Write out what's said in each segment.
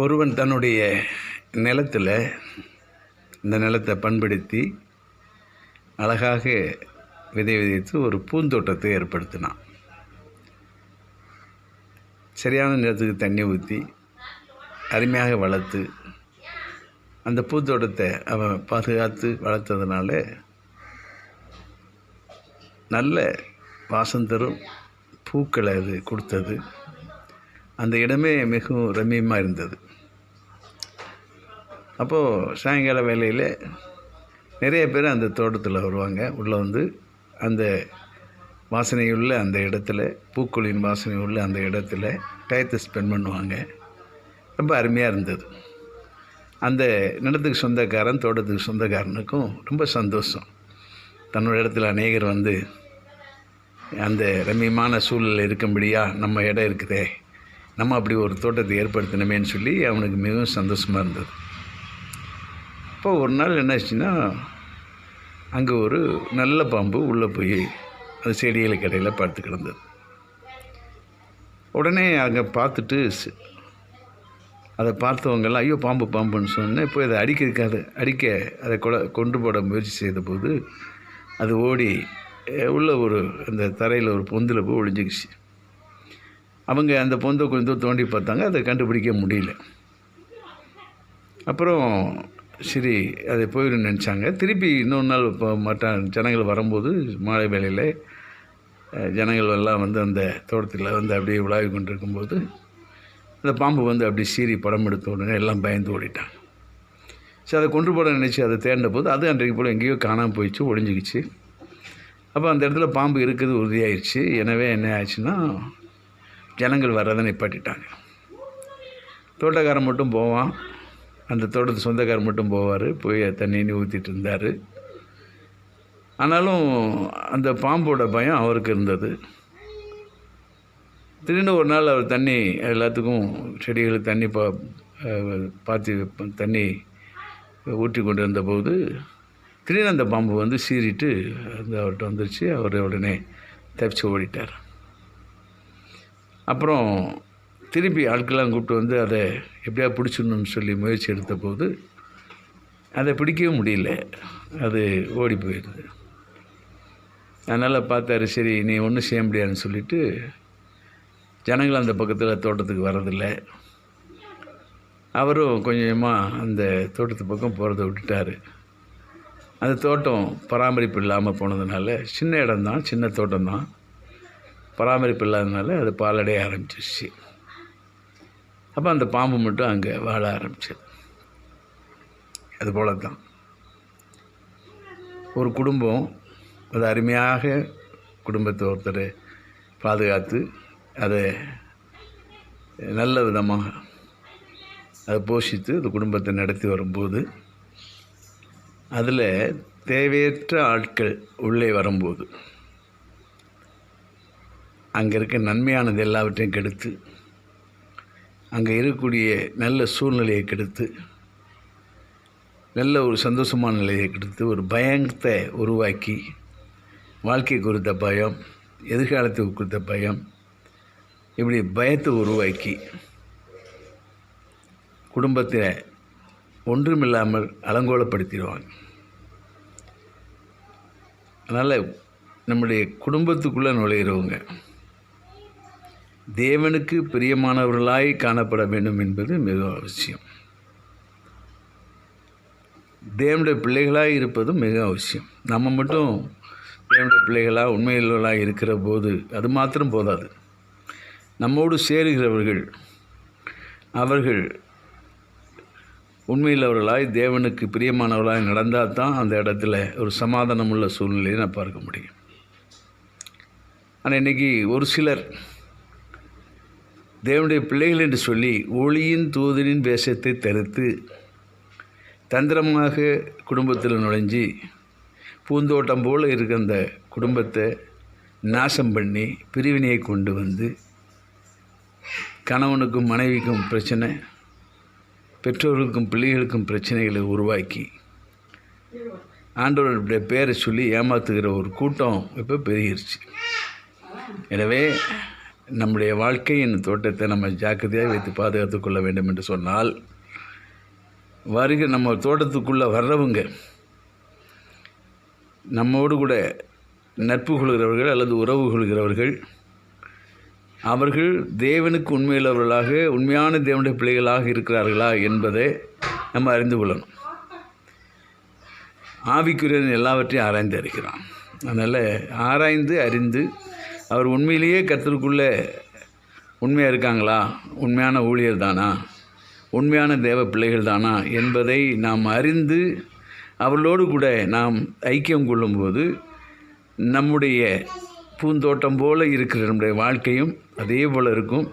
ஒருவன் தன்னுடைய நிலத்தில் இந்த நிலத்தை பண்படுத்தி அழகாக விதைத்து ஒரு பூந்தோட்டத்தை ஏற்படுத்தினான். சரியான நேரத்துக்கு தண்ணி ஊற்றி அருமையாக வளர்த்து அந்த பூந்தோட்டத்தை அவன் பாதுகாத்து வளர்த்ததுனால நல்ல வாசம் தரும் பூக்களை அது கொடுத்தது. அந்த இடமே மிகவும் ரம்மியமாக இருந்தது. அப்போது சாயங்கால வேளையில் நிறைய பேர் அந்த தோட்டத்தில் வருவாங்க. உள்ளே வந்து அந்த வாசனையுள்ள அந்த இடத்துல, பூக்களின் வாசனை உள்ள அந்த இடத்துல டயத்தை ஸ்பெண்ட் பண்ணுவாங்க. ரொம்ப அருமையாக இருந்தது. அந்த நிலத்துக்கு சொந்தக்காரன், தோட்டத்துக்கு சொந்தக்காரனுக்கும் ரொம்ப சந்தோஷம். தன்னோட இடத்துல அநேகர் வந்து அந்த ரம்மியமான சூழலில் இருக்கும்படியாக நம்ம இடம் இருக்குதே, நம்ம அப்படி ஒரு தோட்டத்தை ஏற்படுத்தணுமேன்னு சொல்லி அவனுக்கு மிகவும் சந்தோஷமாக இருந்தது. இப்போ ஒரு நாள் என்னாச்சுன்னா, அங்கே ஒரு நல்ல பாம்பு உள்ளே போய் அந்த செடிகளுக்கு இடையில் படுத்து கிடந்தது. உடனே அங்கே பார்த்துட்டு அதை பார்த்தவங்கெல்லாம் ஐயோ பாம்பு பாம்புன்னு சொன்னேன். இப்போ அதை அடிக்க அதை கொண்டு போட முயற்சி செய்த போது அது ஓடி உள்ள அந்த தரையில் ஒரு பொந்தில் போய் ஒளிஞ்சிக்கிச்சு. அவங்க அந்த பொந்தை கொஞ்சம் தோண்டி பார்த்தாங்க, அதை கண்டுபிடிக்க முடியல. அப்புறம் சரி அதை போயிடுன்னு நினச்சாங்க. திருப்பி இன்னொரு நாள் இப்போ மற்ற ஜனங்கள் வரும்போது மாலை வேளையில் ஜனங்கள் எல்லாம் வந்து அந்த தோட்டத்தில் வந்து அப்படியே உலாவி கொண்டு இருக்கும்போது அந்த பாம்பு வந்து அப்படி சீறி படம் எடுத்த உடனே எல்லாம் பயந்து ஓடிட்டாங்க. சரி, அதை கொண்டு போட நினச்சி அதை தேடின போது அது அன்றைக்கு போல் எங்கேயோ காணாமல் போயிடுச்சு, ஒழிஞ்சிக்கிச்சு. அப்போ அந்த இடத்துல பாம்பு இருக்குது உறுதியாயிடுச்சு. எனவே என்ன ஆச்சுன்னா, ஜனங்கள் வர்றதை நிப்பாட்டிட்டாங்க. தோட்டக்காரன் மட்டும் போவான், அந்த தோட்டத்து சொந்தக்காரர் மட்டும் போவார், போய் தண்ணி ஊற்றிட்டு இருந்தார். ஆனாலும் அந்த பாம்போட பயம் அவருக்கு இருந்தது. திடீர்னு ஒரு நாள் அவர் தண்ணி எல்லாத்துக்கும் செடிகளுக்கு தண்ணி பார்த்து தண்ணி ஊற்றி கொண்டு இருந்தபோது திடீர்னு அந்த பாம்பு வந்து சீறிட்டு அவர்கிட்ட வந்துருச்சு. அவர் உடனே தப்பிச்சு ஓடிட்டார். அப்புறம் திருப்பி ஆட்கள்லாம் கூப்பிட்டு வந்து அதை எப்படியா பிடிச்சிடணும்னு சொல்லி முயற்சி எடுத்த போது அதை பிடிக்கவே முடியல, அது ஓடி போயிடுது. அதனால் பார்த்தாரு, சரி நீ ஒன்றும் செய்ய முடியாதுன்னு சொல்லிவிட்டு ஜனங்கள் அந்த பக்கத்தில் தோட்டத்துக்கு வர்றதில்லை. அவரும் கொஞ்சமாக அந்த தோட்டத்து பக்கம் போகிறத விட்டுட்டார். அந்த தோட்டம் பராமரிப்பு இல்லாமல் போனதுனால, சின்ன இடம்தான், சின்ன தோட்டம்தான், பராமரிப்பு இல்லாததுனால அது பாலடைய ஆரம்பிச்சிருச்சு. அப்போ அந்த பாம்பு மட்டும் அங்கே வாழ ஆரம்பிச்சது. அதுபோல தான் ஒரு குடும்பம் அது அருமையாக குடும்பத்தை ஒருத்தர் பாதுகாத்து அதை நல்ல விதமாக அதை போஷித்து அந்த குடும்பத்தை நடத்தி வரும்போது அதில் தேவையற்ற ஆட்கள் உள்ளே வரும்போது அங்கே இருக்க நன்மையானது எல்லாவற்றையும் கெடுத்து, அங்கே இருக்கக்கூடிய நல்ல சூழ்நிலையை கெடுத்து, நல்ல ஒரு சந்தோஷமான நிலையை கெடுத்து, ஒரு பயத்தை உருவாக்கி, வாழ்க்கை குறித்த பயம், எதிர்காலத்தை குறித்த பயம், இப்படி பயத்தை உருவாக்கி குடும்பத்தை ஒன்றுமில்லாமல் அலங்கோலப்படுத்திடுவாங்க. அதனால் நம்முடைய குடும்பத்துக்குள்ளே நுழைகிறவங்க தேவனுக்கு பிரியமானவர்களாய் காணப்பட வேண்டும் என்பது மிகவும் அவசியம். தேவனுடைய பிள்ளைகளாக இருப்பதும் மிக அவசியம். நம்ம மட்டும் தேவனுடைய பிள்ளைகளாக உண்மையுள்ளவர்களாக இருக்கிற போது அது மாத்திரம் போதாது. நம்மோடு சேருகிறவர்கள் அவர்கள் உண்மையில்லவர்களாய் தேவனுக்கு பிரியமானவர்களாய் நடந்தால் தான் அந்த இடத்துல ஒரு சமாதானமுள்ள சூழ்நிலையை நான் பார்க்க முடியும். ஆனால் இன்றைக்கி ஒரு சிலர் தேவனுடைய பிள்ளைகள் என்று சொல்லி ஒளியின் தூதனின் வேஷத்தை தரித்து தந்திரமாக குடும்பத்தில் நுழைஞ்சி பூந்தோட்டம் போல் இருக்க அந்த குடும்பத்தை நாசம் பண்ணி பிரிவினையை கொண்டு வந்து கணவனுக்கும் மனைவிக்கும் பிரச்சனை, பெற்றோர்களுக்கும் பிள்ளைகளுக்கும் பிரச்சனைகளை உருவாக்கி ஆண்டவருடைய பேரை சொல்லி ஏமாத்துகிற ஒரு கூட்டம் இப்போ பெருகிருச்சு. எனவே நம்முடைய வாழ்க்கையின் தோட்டத்தை நம்ம ஜாக்கிரதையாக வைத்து பாதுகாத்து கொள்ள வேண்டும் என்று சொன்னால், நம்ம தோட்டத்துக்குள்ளே வர்றவங்க நம்மோடு கூட நட்பு கொள்கிறவர்கள் அல்லது உறவு கொள்கிறவர்கள், அவர்கள் தேவனுக்கு உண்மையுள்ளவர்களாக, உண்மையான தேவனுடைய பிள்ளைகளாக இருக்கிறார்களா என்பதை நம்ம அறிந்து கொள்ளணும். ஆவிக்குரியன் எல்லாவற்றையும் ஆராய்ந்து அறிகிறான். அதனால் ஆராய்ந்து அறிந்து அவர் உண்மையிலேயே கர்த்தருக்குள்ளே உண்மையாக இருக்காங்களா, உண்மையான ஊழியர் தானா, உண்மையான தேவ பிள்ளைகள் தானா என்பதை நாம் அறிந்து அவர்களோடு கூட நாம் ஐக்கியம் கொள்ளும்போது நம்முடைய பூந்தோட்டம் போல் இருக்கிற நம்முடைய வாழ்க்கையும் அதே போல் இருக்கும்.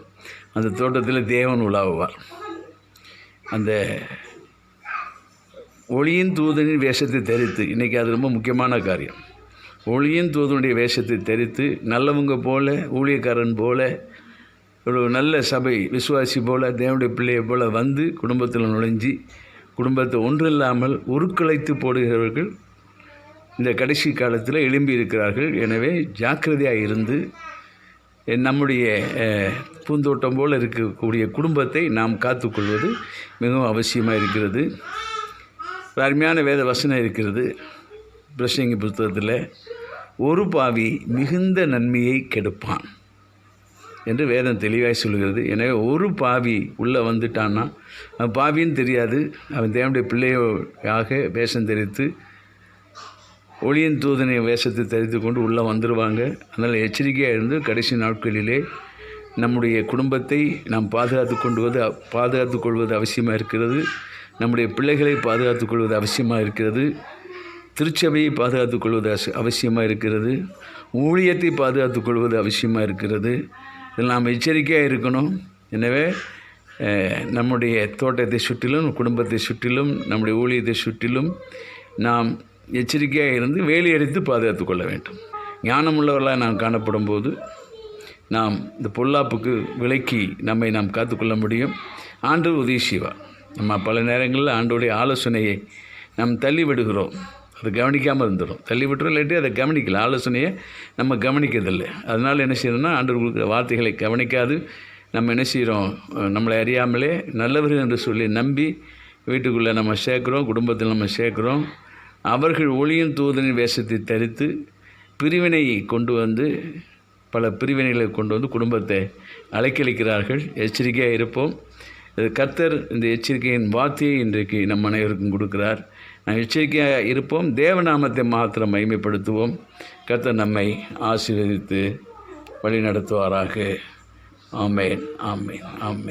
அந்த தோட்டத்தில் தேவன் உலாவுவார். அந்த ஒளியின் தூதனின் வேஷத்தை தரித்து, இன்றைக்கி அது ரொம்ப முக்கியமான காரியம். ஒளியின் தூதனுடைய வேஷத்தை தரித்து நல்லவங்க போல, ஊழியக்காரன் போல, ஒரு நல்ல சபை விசுவாசி போல், தேவனுடைய பிள்ளையை போல் வந்து குடும்பத்தில் நுழைஞ்சி குடும்பத்தை ஒன்றில்லாமல் உருக்குலைத்து போடுகிறவர்கள் இந்த கடைசி காலத்தில் எழும்பி இருக்கிறார்கள். எனவே ஜாக்கிரதையாக இருந்து நம்முடைய பூந்தோட்டம் போல் இருக்கக்கூடிய குடும்பத்தை நாம் காத்துக்கொள்வது மிகவும் அவசியமாக இருக்கிறது. அருமையான வேத வசனம் இருக்கிறது பிரசங்கி புத்தகத்தில், ஒரு பாவி மிகுந்த நன்மையை கெடுப்பான் என்று வேதம் தெளிவாக சொல்கிறது. எனவே ஒரு பாவி உள்ளே வந்துட்டான்னா, அவன் பாவின்னு தெரியாது, அவன் தேவனுடைய பிள்ளையாக வேஷம் தரித்து ஒளியின் தூதனை வேஷத்தை தரித்து கொண்டு உள்ளே வந்துடுவாங்க. அதனால் எச்சரிக்கையாக இருந்து கடைசி நாட்களிலே நம்முடைய குடும்பத்தை நாம் பாதுகாத்து கொள்வது அவசியமாக இருக்கிறது. நம்முடைய பிள்ளைகளை பாதுகாத்து கொள்வது அவசியமாக இருக்கிறது. திருச்சபையை பாதுகாத்து கொள்வது அவசியமாக இருக்கிறது. ஊழியத்தை பாதுகாத்து கொள்வது அவசியமாக இருக்கிறது. இதில் நாம் எச்சரிக்கையாக இருக்கணும். எனவே நம்முடைய தோட்டத்தை சுற்றிலும், குடும்பத்தை சுற்றிலும், நம்முடைய ஊழியத்தை சுற்றிலும் நாம் எச்சரிக்கையாக இருந்து வேலையடித்து பாதுகாத்து கொள்ள வேண்டும். ஞானமுள்ளவர்களாக நாம் காணப்படும் போது நாம் இந்த பொல்லாப்புக்கு விலக்கி நம்மை நாம் காத்துக்கொள்ள முடியும். ஆண்டவர் உதவி செய்வார். நம்ம பல நேரங்களில் ஆண்டோடைய ஆலோசனையை நாம் தள்ளி விடுகிறோம், அதை கவனிக்காமல் இருந்துடும். தள்ளி விட்டுறோம், இல்லாட்டி அதை கவனிக்கல, ஆலோசனையை நம்ம கவனிக்கிறதில்லை. அதனால் என்ன செய்யணும்னா, ஆண்டவர் வார்த்தைகளை கவனிக்காது நம்ம என்ன செய்கிறோம், நம்மளை அறியாமலே நல்லவர்கள் என்று சொல்லி நம்பி வீட்டுக்குள்ளே நம்ம சேர்க்குறோம், குடும்பத்தில் நம்ம சேர்க்குறோம். அவர்கள் ஒளியின் தூதனின் வேஷத்தை தரித்து பிரிவினையை கொண்டு வந்து, பல பிரிவினைகளை கொண்டு வந்து குடும்பத்தை அலைக்கழிக்கிறார்கள். எச்சரிக்கையாக இருப்போம். கர்த்தர் இந்த எச்சரிக்கையின் வார்த்தையை இன்றைக்கு நம் அனைவருக்கும் கொடுக்கிறார். நாம் எச்சரிக்கையாக இருப்போம். தேவநாமத்தை மாத்திரம் மகிமைப்படுத்துவோம். கர்த்தர் நம்மை ஆசீர்வதித்து வழி நடத்துவாராக. ஆமென், ஆமென், ஆமென்.